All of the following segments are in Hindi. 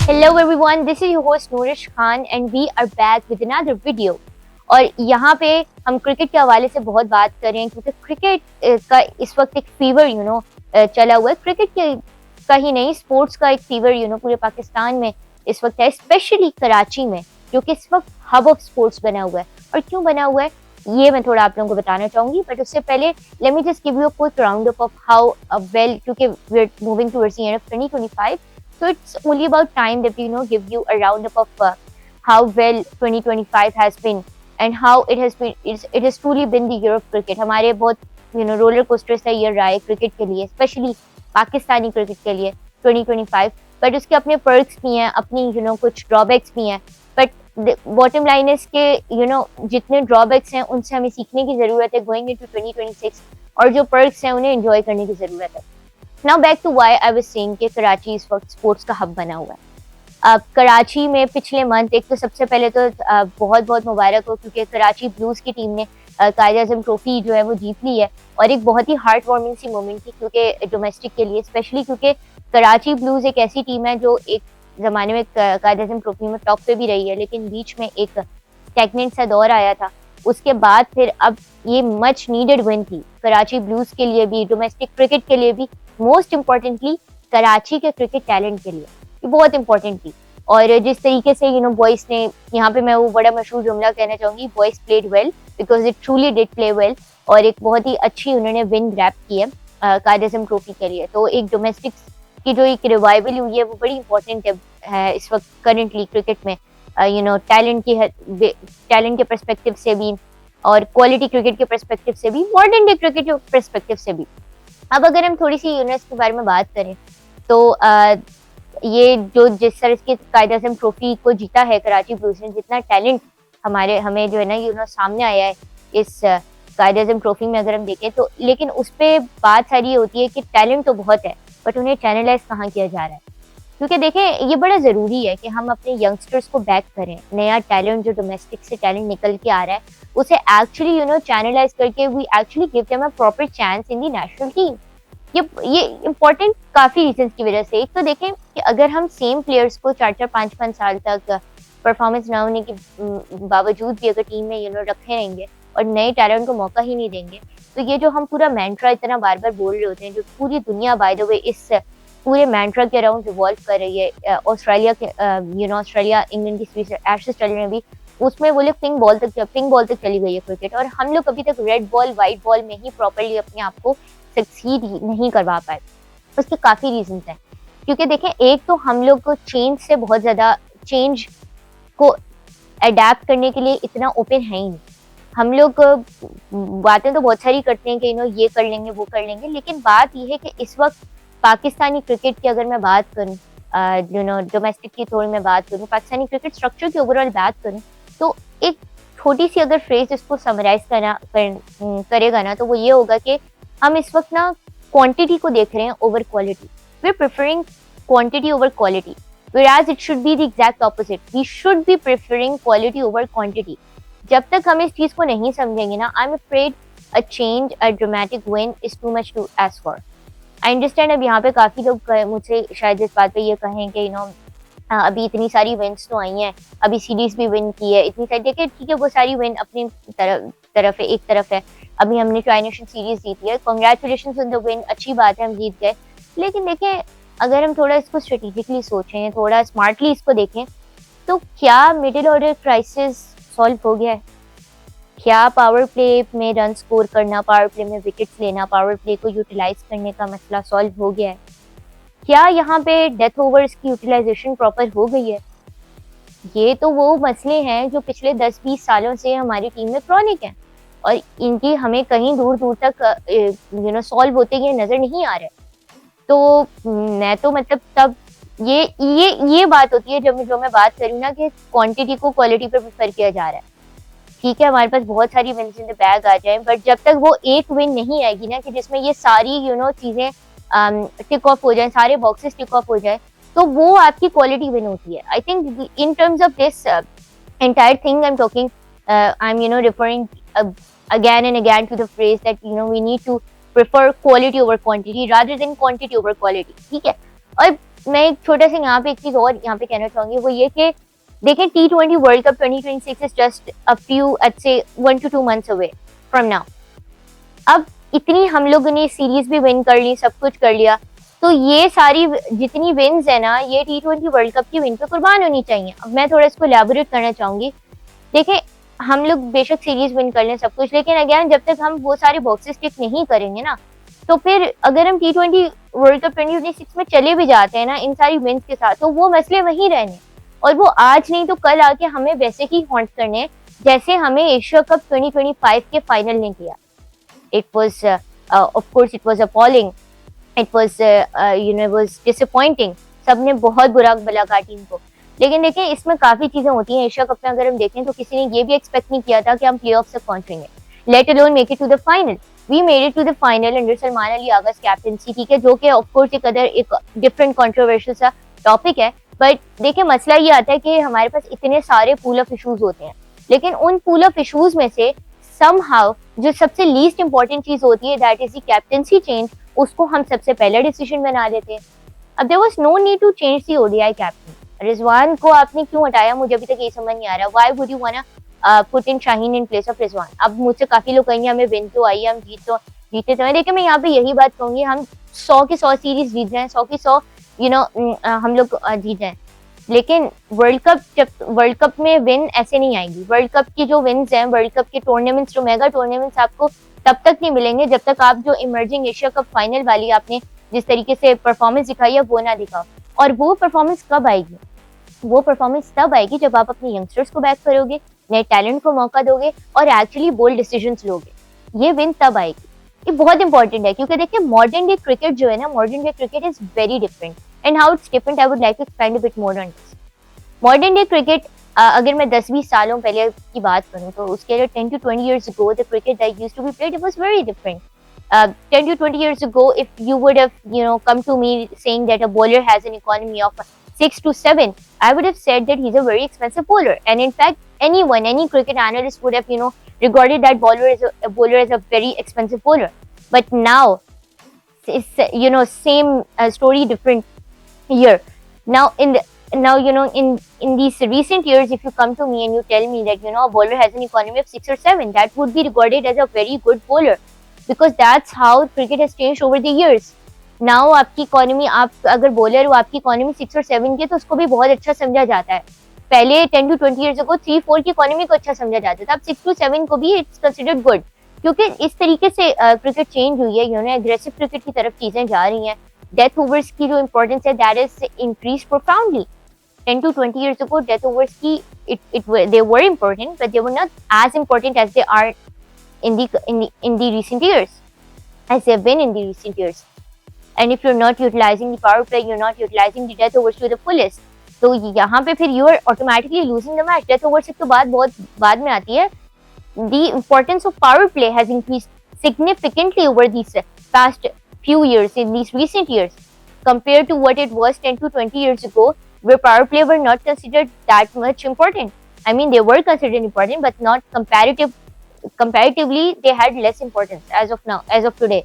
Hello everyone, this is your host Nourish Khan and we are back with another video। और यहाँ पे हम क्रिकेट के हवाले से बहुत बात कर रहे हैं क्योंकि क्रिकेट का इस वक्त एक फीवर चला हुआ है। क्रिकेट के का ही नहीं, स्पोर्ट्स का एक फीवर पूरे पाकिस्तान में इस वक्त है, स्पेशली कराची में जो कि इस वक्त हब ऑफ स्पोर्ट्स बना हुआ है। और क्यों बना हुआ है ये मैं थोड़ा आप लोगों को बताना चाहूंगी, बट उससे पहले let me just give you a quick round up of how well, क्योंकि we are moving towards the end of 2025, so it's only about time that give you a roundup of how well 2025 has been and how it has truly been the year of cricket। हमारे बहुत रोलर कोस्टर सा ईयर रहा है क्रिकेट के लिए, स्पेशली पाकिस्तानी क्रिकेट के लिए 2025। बट उसके अपने पर्क्स भी हैं, अपनी कुछ ड्रॉबैक्स भी हैं, बट बॉटम लाइन इज के जितने ड्रॉबैक्स हैं उनसे हमें सीखने की जरूरत है गोइंग इनटू 2026, और जो पर्क्स हैं उन्हें एंजॉय करने की जरूरत है। Now back to why I was saying कि कराची इस वक्त स्पोर्ट्स का हब बना हुआ है। कराची में पिछले मंथ, एक तो सबसे पहले तो बहुत बहुत मुबारक हो क्योंकि कराची ब्लूज की टीम ने कायद आजम ट्रॉफी जो है वो जीत ली है, और एक बहुत ही हार्ट वार्मिंग सी मोमेंट थी क्योंकि डोमेस्टिक के लिए, स्पेशली क्योंकि कराची ब्लूज एक ऐसी टीम है जो एक जमाने में कायद आजम ट्रॉफी में टॉप पे भी रही है, लेकिन बीच में एक स्टैग्नेंट सा दौर आया था। उसके बाद फिर अब ये मच नीडेड विन थी कराची ब्लूज के लिए भी, डोमेस्टिक क्रिकेट के लिए भी, मोस्ट इम्पोर्टेंटली कराची के क्रिकेट टैलेंट के लिए ये बहुत इंपॉर्टेंट थी। और जिस तरीके से बॉयज ने, यहाँ पे मैं वो बड़ा मशहूर जुमला कहना चाहूंगी, boys played well because it truly did play well, और एक बहुत ही अच्छी उन्होंने विन ग्रैब की है कायद आज़म ट्रॉफी के लिए। तो एक डोमेस्टिक की जो एक रिवाइवल हुई है वो बड़ी इंपॉर्टेंट है इस वक्त करंटली क्रिकेट में, टैलेंट के परस्पेक्टिव से भी और क्वालिटी क्रिकेट के परस्पेक्टिव से भी, मॉडर्न डे क्रिकेट के परस्पेक्टिव से भी। अब अगर हम थोड़ी सी यूनिट्स के बारे में बात करें तो ये जो जिस तरह की कायद आज़म ट्रॉफी को जीता है कराची ब्लूज ने, जितना टैलेंट हमें जो है ना सामने आया है इस कायद आज़म ट्रॉफी में अगर हम देखें तो, लेकिन उस पर बात सारी ये होती है कि टैलेंट तो बहुत है बट उन्हें चैनलाइज कहाँ किया जा रहा है। क्योंकि देखें ये बड़ा ज़रूरी है कि हम अपने यंगस्टर्स को बैक करें, नया टैलेंट जो डोमेस्टिक से टैलेंट निकल के आ रहा है उसे एक्चुअली चैनलाइज करके we actually give them a proper chance in the national team. ये इम्पोर्टेंट काफ़ी रीजंस की वजह से। एक तो देखें कि अगर हम सेम प्लेयर्स को 4-4 5-5 साल तक परफॉर्मेंस ना होने के बावजूद भी अगर टीम में रखे रहेंगे और नए टैलेंट को मौका ही नहीं देंगे, तो ये जो हम पूरा मैंट्रा इतना बार बार बोल रहे होते हैं, जो पूरी दुनिया बाय द वे इस पूरे मैंट्रा के अराउंड रिवॉल्व कर रही है, ऑस्ट्रेलिया के ऑस्ट्रेलिया इंग्लैंड की सीरीज एशेज चल रहे हैं अभी, उसमें वो लोग पिंक बॉल तक चली गई है क्रिकेट, और हम लोग अभी तक रेड बॉल वाइट बॉल में ही प्रॉपरली अपने आप को सक्सीड नहीं करवा पाए। उसके काफ़ी रीजंस हैं, क्योंकि देखें एक तो हम लोग को चेंज से बहुत ज़्यादा, चेंज को अडेप्ट करने के लिए इतना ओपन है ही नहीं। हम लोग बातें तो बहुत सारी करते हैं कि ये कर लेंगे वो कर लेंगे, लेकिन बात यह है कि इस वक्त पाकिस्तानी क्रिकेट की अगर मैं बात करूँ, डोमेस्टिक की थोड़ी मैं बात करूँ, पाकिस्तानी क्रिकेट स्ट्रक्चर की ओवरऑल बात करूँ, तो एक छोटी सी अगर फ्रेज इसको समराइज करेगा ना, तो वो ये होगा कि हम इस वक्त ना क्वांटिटी को देख रहे हैं over quality. We are preferring quantity over quality, whereas it should be the exact opposite. We should be preferring quality over quantity. जब तक हम इस चीज़ को नहीं समझेंगे ना, I'm afraid a change, a dramatic win is too much to ask for. I understand अब यहाँ पे काफ़ी लोग मुझसे शायद इस बात पे ये कहें कि अभी इतनी सारी विन्स तो आई हैं, अभी सीरीज भी विन की है, इतनी सारी, देखिए ठीक है वो सारी विन अपनी तरफ है, एक तरफ है, अभी हमने ट्राई नेशन सीरीज जीती है, कॉन्ग्रेचुलेशन ऑन द विन, अच्छी बात है हम जीत गए। लेकिन देखें अगर हम थोड़ा इसको स्ट्रेटेजिकली सोचें, थोड़ा स्मार्टली इसको देखें, तो क्या मिडिल ऑर्डर क्राइसिस सॉल्व हो गया है? क्या पावर प्ले में रन स्कोर करना, पावर प्ले में विकेट्स लेना, पावर प्ले को यूटिलाइज करने का मसला सॉल्व हो गया है? क्या यहाँ पे डेथ ओवर्स की यूटिलाइजेशन प्रॉपर हो गई है? ये तो वो मसले हैं जो पिछले 10-20 सालों से हमारी टीम में क्रॉनिक हैं, और इनकी हमें कहीं दूर दूर तक सॉल्व होते ये नज़र नहीं आ रहे। तो मैं तो मतलब तब ये बात होती है जब जो मैं बात करूँ ना कि क्वांटिटी को क्वालिटी पर प्रेफर किया जा रहा है। ठीक है हमारे पास बहुत सारी विन्स इन द बैग आ जाए, बट जब तक वो एक विन नहीं आएगी ना कि जिसमें ये सारी चीज़ें टिक ऑफ हो जाए, सारे बॉक्सेस टिक ऑफ हो जाए, तो वो आपकी क्वालिटी विन होती है। I think in terms of this entire thing I am talking, I am referring again and again to the phrase that we need to prefer quality over quantity rather than quantity over quality। ठीक है, और मैं एक छोटा सा यहाँ पे एक चीज और यहाँ पे कहना चाहूंगी, वो ये कि देखें T20 world cup 2026 is just a few I'd say 1 to 2 months away from now. अब इतनी हम लोगों ने सीरीज भी विन कर ली, सब कुछ कर लिया, तो ये सारी जितनी विन्स है ना, ये T20 वर्ल्ड कप की विन पे कुर्बान होनी चाहिए। अब मैं थोड़ा इसको एलैबोरेट करना चाहूंगी। देखें, हम लोग बेशक सीरीज विन कर लें सब कुछ, लेकिन अगेन जब तक हम वो सारे बॉक्सेस टिक नहीं करेंगे ना, तो फिर अगर हम T20 वर्ल्ड कप 2026 में चले भी जाते हैं ना इन सारी विन्स के साथ, तो वो मसले वहीं रहने, और वो आज नहीं तो कल आके हमें वैसे ही हॉन्ट करने जैसे हमें एशिया कप 2025 के फाइनल ने किया। It was of course it was appalling, it was it was disappointing, सबने बहुत बुरा भला कहा टीम को। लेकिन देखें, इसमें काफी चीजें होती हैं एशिया कप में। अगर हम देखें तो किसी ने ये भी एक्सपेक्ट नहीं किया था कि हम प्लेऑफ तक पहुंचेंगे, let alone make it to the final. We made it to the final under Salman Ali आगा's कैप्टनसी, ठीक है, जो कि ऑफ कोर्स एक डिफरेंट कंट्रोवर्शियल सा टॉपिक है। बट देखिए, मसला ये आता है कि हमारे पास इतने सारे पूल ऑफ इशूज होते हैं, लेकिन उन पूल ऑफ इशूज में से somehow जो सबसे लीस्ट इंपॉर्टेंट चीज होती है, that is the captaincy change, उसको हम सबसे पहले डिसीजन बना लेते हैं। अब there was no need to change the ODI captain. Rizwan को आपने क्यों हटाया, मुझे अभी तक ये समझ नहीं आ रहा। Why would you वांना put in Shaheen in place of Rizwan? अब मुझसे काफी लोग कहेंगे हमें विन तो आई, हम जीते तो हैं। देखिए, मैं यहाँ पे यही बात कहूंगी, हम 100 की 100 सीरीज जीत जाए, 100 की 100 हम लोग जीत जाए, लेकिन जब वर्ल्ड कप में विन ऐसे नहीं आएगी। वर्ल्ड कप की जो विन्स हैं, वर्ल्ड कप के टूर्नामेंट्स, जो मेगा टूर्नामेंट्स, आपको तब तक नहीं मिलेंगे जब तक आप जो इमर्जिंग एशिया कप फाइनल वाली आपने जिस तरीके से परफॉर्मेंस दिखाई है वो ना दिखाओ। और वो परफॉर्मेंस कब आएगी? वो परफॉर्मेंस तब आएगी जब आप अपने यंगस्टर्स को बैक करोगे, नए टैलेंट को मौका दोगे और एक्चुअली बोल्ड डिसीजंस लोगे। ये विन तब आएगी। ये बहुत इंपॉर्टेंट है, क्योंकि देखिए मॉडर्न डे क्रिकेट जो है ना, modern day cricket is very different. And how it's different, I would like to explain a bit more on this. Modern day cricket, अगर मैं 10-20 सालों पहले की बात करूं, तो उसके लिए 10 to 20 years ago the cricket that used to be played, it was very different. 10 to 20 years ago, if you would have come to me saying that a bowler has an economy of 6 to 7, I would have said that he's a very expensive bowler. And in fact, any cricket analyst would have regarded that bowler as a very expensive bowler. But now it's same story, different here. Now in these recent years, if you come to me and you tell me that a bowler has an economy of 6 or 7, that would be regarded as a very good bowler, because that's how cricket has changed over the years. Now आपकी इकोनॉमी, आप अगर बॉलर हो, आपकी इकोनॉमी 6 और 7 की, तो उसको भी बहुत अच्छा समझा जाता है। पहले 10 to 20 years ago 3-4 की इकोनॉमी को अच्छा समझा जाता था, अब 6 to 7 को भी इट्स कंसिडर्ड गुड, क्योंकि इस तरीके से क्रिकेट चेंज हुई है। एग्रेसिव क्रिकेट की तरफ चीजें जा रही हैं। डेथ ओवर्स की जो इंपॉर्टेंस है, that is increase profoundly. 10 to 20 years ago, death overs की they were important, but they were not as important as they are in the recent years, as they have been in the recent years. And if you're not utilizing the power play, you're not utilizing the death overs to the fullest, तो यहाँ पे फिर you are automatically losing the match. Death overs तो बहुत बाद में आती है। The importance of power play has increased significantly over these past few years, in these recent years, compared to what it was 10 to 20 years ago, where power play were not considered that much important. I mean, they were considered important, but not comparatively, they had less importance as of now, as of today.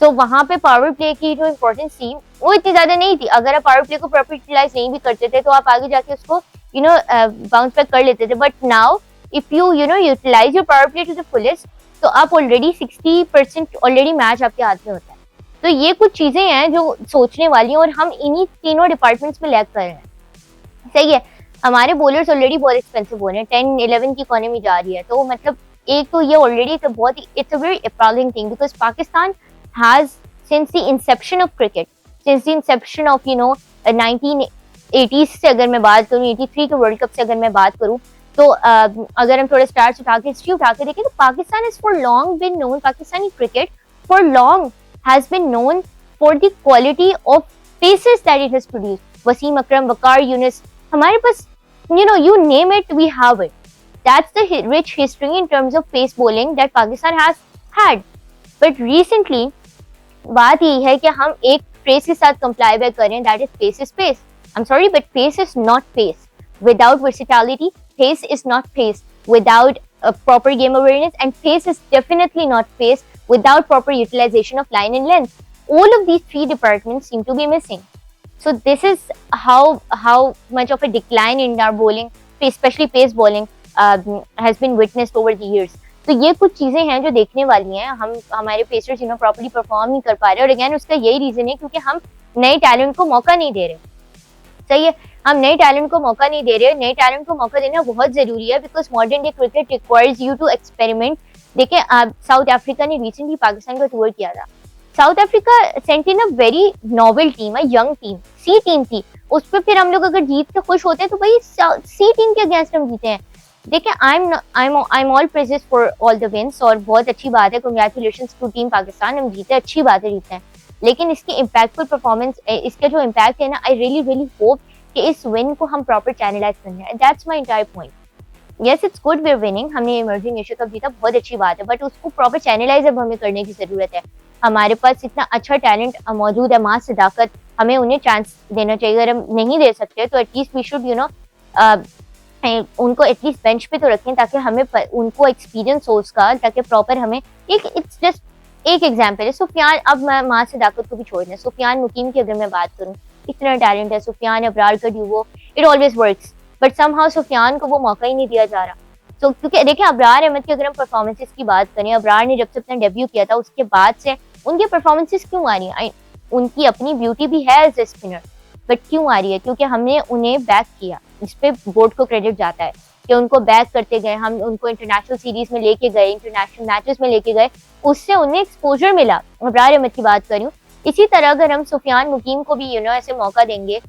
तो वहाँ पे पावर प्ले की जो इम्पोर्टेंस थी वो इतनी ज्यादा नहीं थी। अगर आप पावर प्ले को प्रॉपर यूटिलाइज नहीं भी करते थे, तो आप आगे जाके उसको बाउंस बैक कर लेते थे। But now if you utilize your power play to the fullest, तो आप ऑलरेडी 60% ऑलरेडी मैच आपके हाथ में होता है। तो ये कुछ चीजें हैं जो सोचने वाली हैं, और हम इन्हीं तीनों डिपार्टमेंट्स में लैग कर रहे हैं। सही है, हमारे बॉलर्स ऑलरेडी बहुत एक्सपेंसिव हो रहे हैं, 10-11 की इकोनॉमी जा रही है। तो मतलब एक तो ये ऑलरेडी बहुत ही, it's a very appalling thing, because Pakistan has since the inception of cricket, since the inception of 1980s से अगर मैं बात करूँ, 83 के वर्ल्ड कप से अगर मैं बात करूँ, तो अगर हम थोड़े स्टार्स उठा के, हिस्ट्री उठा के देखें, तो Pakistan is for long been known, Pakistani cricket for long has been known for the quality of paces that it has produced. Wasim Akram, Waqar Younis, हमारे पास you name it, we have it. That's the rich history in terms of pace bowling that Pakistan has had. But recently बात यही है कि हम एक phrase के साथ comply back करें, that is pace is pace. I'm sorry, but pace is not pace. Without versatility, pace is not pace. Without a proper game awareness, and pace is definitely not pace without proper utilization of line and length. All of these three departments seem to be missing. So this is how much of a decline in our bowling, especially pace bowling, has been witnessed over the years. तो ये कुछ चीजें हैं जो देखने वाली हैं. हम हमारे पेसर्स प्रॉपर्ली परफॉर्म नहीं कर पा रहे, और अगेन उसका यही रीजन है क्योंकि हम नए टैलेंट को मौका नहीं दे रहे. सही है, हम नए टैलेंट को मौका नहीं दे रहे. नए टैलेंट को मौका देना बहुत जरूरी है because modern day cricket requires you to experiment. देखिए, साउथ अफ्रीका ने रिसेंटली पाकिस्तान का टूर किया था. South Africa sent in a very novel team, young team, C team थी. उस पर फिर हम लोग अगर जीत के खुश होते हैं तो भाई सी टीम के अगेंस्ट हम जीते हैं. देखिए, I am all praises for all the wins, और बहुत अच्छी बात है, कंग्रेचुलेशंस टू टीम पाकिस्तान, हम जीते, अच्छी बात है, जीते हैं. लेकिन इसकी इम्पैक्टफुल परफॉर्मेंस, इसका जो इम्पैक्ट है ना, आई रियली रियली होप कि इस विन को हम प्रॉपर चैनलाइज करना है. That's my entire point. Yes, it's good we are winning, हमने इमर्जिंग एशिया कप जीता, बहुत अच्छी बात है, बट उसको प्रॉपर चैनलाइज अब हमें करने की जरूरत है. हमारे पास इतना अच्छा टैलेंट मौजूद है, मां सदाकत, हमें उन्हें चांस देना चाहिए. अगर हम नहीं दे सकते तो एटलीस्ट वी शुड उनको एटलीस्ट बेंच पे तो रखें ताकि हमें उनको एक्सपीरियंस हो उसका, ताकि प्रॉपर हमें इट्स जस्ट एक एग्जाम्पल है. सुफियान, अब मैं मां सदाकत को भी छोड़ दें, सुफियान मुकीम की अगर मैं बात करूँ, इतना टैलेंट है सुफियान, अबरार का duo, it always works, but somehow Sufiyan को वो मौका ही नहीं दिया जा रहा. तो क्योंकि देखिए, अबरार अहमद की अगर हम परफॉर्मेंसेस की बात करें, अबरार ने जब से अपना डेब्यू किया था उसके बाद से उनकी परफॉर्मेंसेस क्यों आ रही हैं? उनकी अपनी ब्यूटी भी है एज ए स्पिनर, बट क्यों आ रही है? क्योंकि हमने उन्हें बैक किया. इस पे बोर्ड को क्रेडिट जाता है कि उनको बैक करते गए, हम उनको इंटरनेशनल सीरीज में लेके गए, इंटरनेशनल मैचेस में लेके गए, उससे उन्हें एक्सपोजर मिला. अबरार अहमद की बात कर रही हूँ. इसी तरह अगर हम सुफियान मुकीम को भी ऐसे मौका देंगे,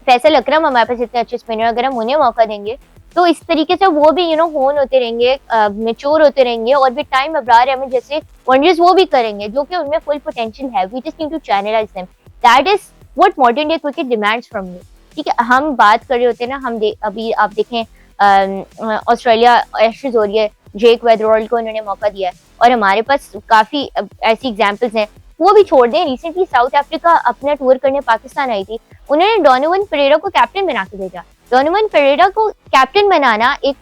फैसल अकरम हमारे पास इतने अच्छे स्पिनर, अगर हम उन्हें मौका देंगे तो इस तरीके से वो भी होन होते रहेंगे, मेच्योर होते रहेंगे, और विद टाइम अबरार अहमद जैसे वंडर्स वो भी करेंगे जो कि उनमें फुल पोटेंशियल है. We just need to channelize them. That is what modern day cricket demands from you. ठीक है, हम बात कर रहे होते हैं ना, अभी आप देखें ऑस्ट्रेलिया एशेज हो रही है, जेक वेदरॉल्ड को उन्होंने मौका दिया है, और हमारे पास काफी ऐसी एग्जाम्पल्स हैं. वो भी छोड़ दें, रिसेंटली साउथ अफ्रीका अपना टूर करने पाकिस्तान आई थी, उन्होंने डोनोवन परेरा को कैप्टन बना के भेजा. डोनोवन परेरा को कैप्टन बनाना एक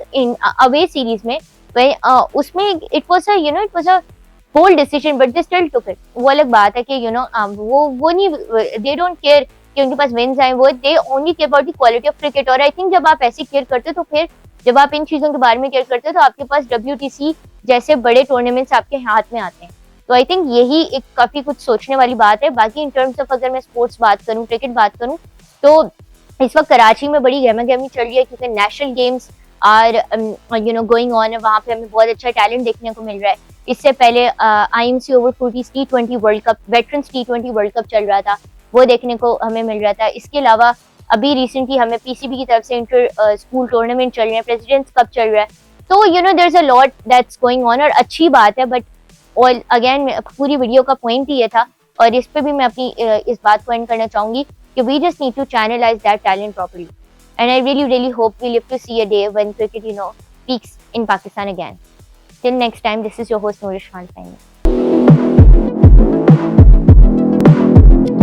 अवे सीरीज में, उसमें it was a bold decision, but they still took it. वो अलग बात है कि वो नहीं, दे डोंट केयर कि उनके पास विन्स आए, वो they only care about the quality of cricket. और आई थिंक जब आप ऐसे केयर करते हो तो फिर जब आप इन चीजों के बारे में केयर करते हो तो आपके पास WTC जैसे बड़े टूर्नामेंट्स आपके हाथ में आते हैं. तो आई थिंक यही एक काफी कुछ सोचने वाली बात है. बाकी इन टर्म्स ऑफ अगर मैं स्पोर्ट्स बात करूं, क्रिकेट बात करूं, तो इस वक्त कराची में बड़ी गहमा गहमी चल रही है क्योंकि national games are going on. वहाँ पे हमें बहुत अच्छा टैलेंट देखने को मिल रहा है. इससे पहले IMC over 40 T20 world cup, veterans T20 world cup चल रहा था, वो देखने को हमें मिल रहा था. इसके अलावा अभी रिसेंटली हमें PCB की तरफ से इंटर स्कूल टूर्नामेंट चल रहे हैं, प्रेसिडेंट्स कप चल रहा है. तो there is a lot that's going on, और अच्छी बात है. बट और अगेन पूरी वीडियो का पॉइंट ही ये था, और इस पे भी मैं अपनी इस बात को एंड करना चाहूंगी कि we just need to channelize that talent properly. And I really really hope we live to see a day when cricket peaks in Pakistan again. Till next time, this is your host Nourish Khan signing.